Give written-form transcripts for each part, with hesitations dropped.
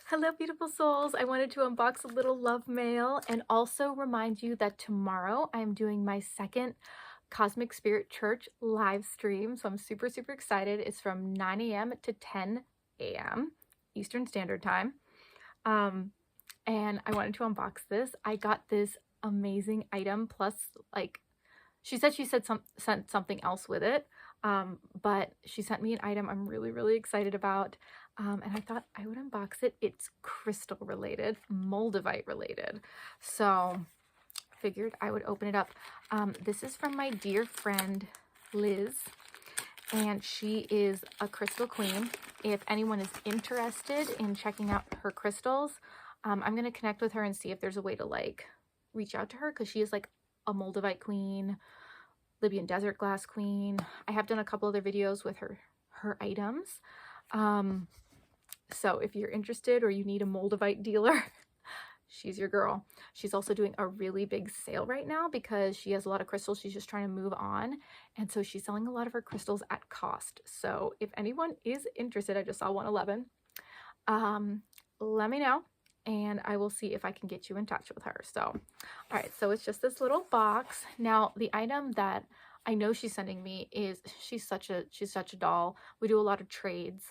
Hello, beautiful souls. I wanted to unbox a little love mail and also remind you that tomorrow I'm doing my second Cosmic Spirit Church live stream. So I'm super, super excited. It's from 9 a.m. to 10 a.m. Eastern Standard Time. And I wanted to unbox this. I got this amazing item plus like she sent something else with it. But she sent me an item I'm really, really excited about. And I thought I would unbox it. It's crystal related, moldavite related. So figured I would open it up. This is from my dear friend, Liz, and she is a crystal queen. If anyone is interested in checking out her crystals, I'm going to connect with her and see if there's a way to like reach out to her, because she is like a moldavite queen, Libyan desert glass queen. I have done a couple other videos with her items. So if you're interested or you need a moldavite dealer, she's your girl. She's also doing a really big sale right now because she has a lot of crystals. She's just trying to move on. And so she's selling a lot of her crystals at cost. So if anyone is interested, I just saw 111. Let me know and I will see if I can get you in touch with her. So, all right, so it's just this little box. Now, the item that I know she's sending me is, she's such a doll. We do a lot of trades.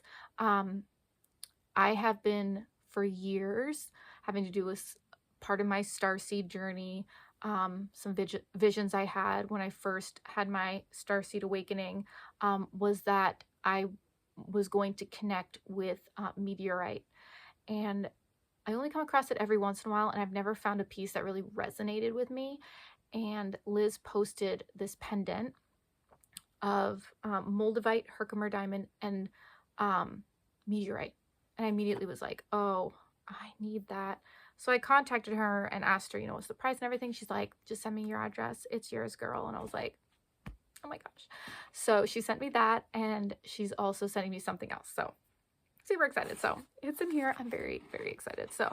I have been for years having to do with part of my starseed journey, some visions I had when I first had my starseed awakening, was that I was going to connect with meteorite. And I only come across it every once in a while, and I've never found a piece that really resonated with me. And Liz posted this pendant of moldavite, Herkimer diamond, and meteorite. And I immediately was like, oh, I need that. So I contacted her and asked her, you know, what's the price and everything. She's like, just send me your address. It's yours, girl. And I was like, oh my gosh. So she sent me that, and she's also sending me something else. So super excited. So it's in here. I'm very, very excited. So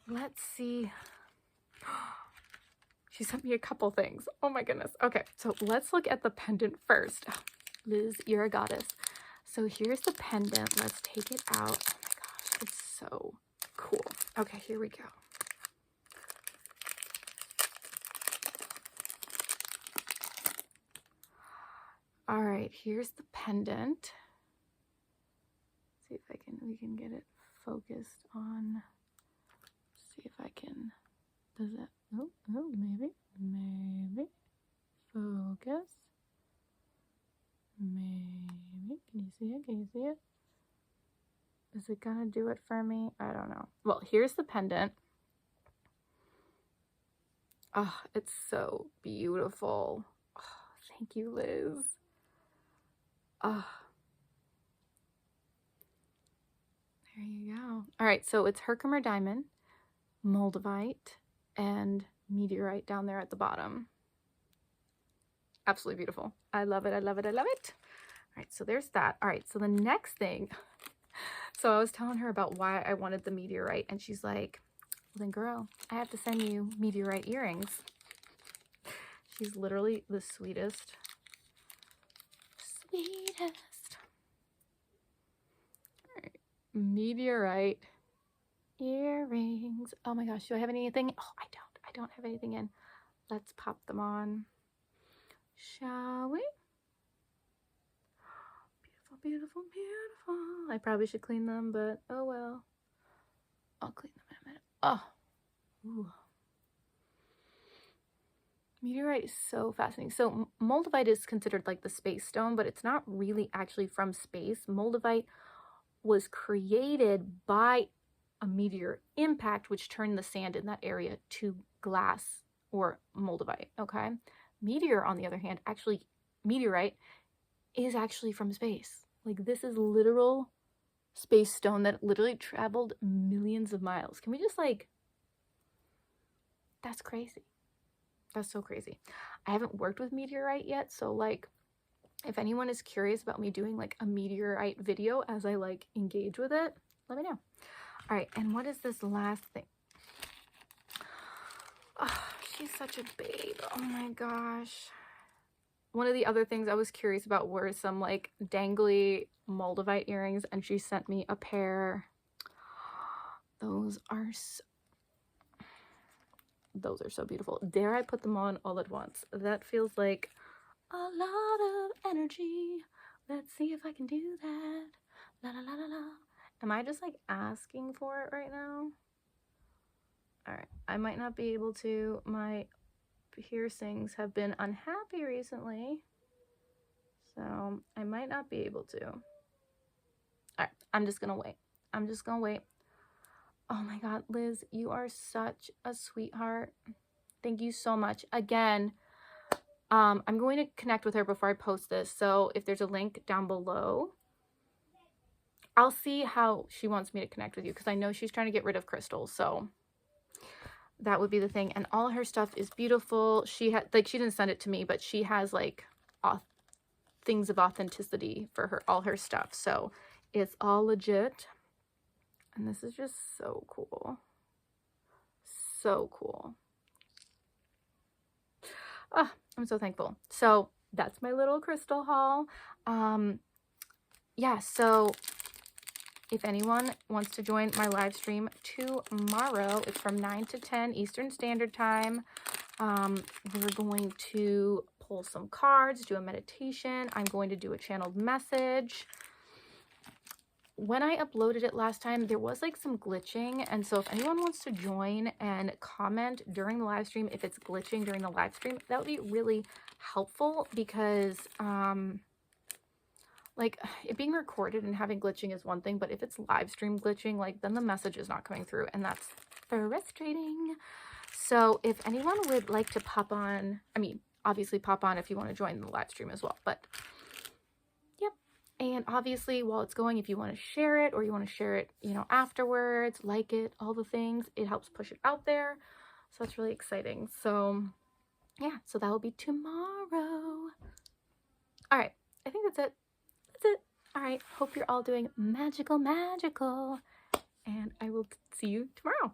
let's see. She sent me a couple things. Oh my goodness. Okay, so let's look at the pendant first. Oh, Liz, you're a goddess. So here's the pendant. Let's take it out. Oh my gosh, it's so cool. Okay, here we go. All right, here's the pendant. See if we can get it focused on. See if I can. Does it? Oh, maybe focus. Maybe. Can you see it? Can you see it? Is it gonna do it for me? I don't know. Well, here's the pendant. Oh, it's so beautiful. Oh, thank you, Liz. Oh, there you go. All right, so it's Herkimer diamond, moldavite, and meteorite down there at the bottom. Absolutely beautiful. I love it. I love it. I love it. All right, so there's that. All right, so the next thing. So I was telling her about why I wanted the meteorite, and she's like, well then girl, I have to send you meteorite earrings. She's literally the sweetest. Sweetest. All right, meteorite earrings. Oh my gosh, do I have anything? Oh, I don't have anything in. Let's pop them on. Shall we? Beautiful, beautiful, beautiful. I probably should clean them, but oh well. I'll clean them in a minute. Oh. Ooh. Meteorite is so fascinating. So moldavite is considered like the space stone, but it's not really actually from space. Moldavite was created by a meteor impact, which turned the sand in that area to glass or moldavite. Okay. Meteor, on the other hand, meteorite is actually from space. Like, this is literal space stone that literally traveled millions of miles. Can we just like, that's crazy. That's so crazy. I haven't worked with meteorite yet, so like, if anyone is curious about me doing like a meteorite video as I like engage with it, let me know. All right, and what is this last thing? Oh, she's such a babe. Oh my gosh. One of the other things I was curious about were some like dangly moldavite earrings, and she sent me a pair. those are so beautiful. Dare I put them on all at once? That feels like a lot of energy. Let's see if I can do that. La la la la la. Am I just like asking for it right now? All right, I might not be able to. My piercings have been unhappy recently, so I might not be able to. All right, I'm just gonna wait. I'm just gonna wait. Oh my God, Liz, you are such a sweetheart. Thank you so much. Again, I'm going to connect with her before I post this, so if there's a link down below, I'll see how she wants me to connect with you, because I know she's trying to get rid of crystals, so that would be the thing. And all her stuff is beautiful. She had, like, she didn't send it to me, but she has like things of authenticity for all her stuff, so it's all legit. And this is just so cool. So cool. Ah, I'm so thankful. So that's my little crystal haul. Yeah, so if anyone wants to join my live stream tomorrow, it's from 9 to 10 Eastern Standard Time. We're going to pull some cards, do a meditation. I'm going to do a channeled message. When I uploaded it last time, there was like some glitching. And so if anyone wants to join and comment during the live stream, if it's glitching during the live stream, that would be really helpful, because like, it being recorded and having glitching is one thing, but if it's live stream glitching, like, then the message is not coming through, and that's frustrating. So if anyone would like to pop on, I mean, obviously pop on if you want to join the live stream as well, but yep. And obviously while it's going, if you want to share it, or you want to share it, you know, afterwards, like it, all the things, it helps push it out there. So that's really exciting. So yeah, so that will be tomorrow. All right, I think that's it. That's it. All right, hope you're all doing magical, and I will see you tomorrow.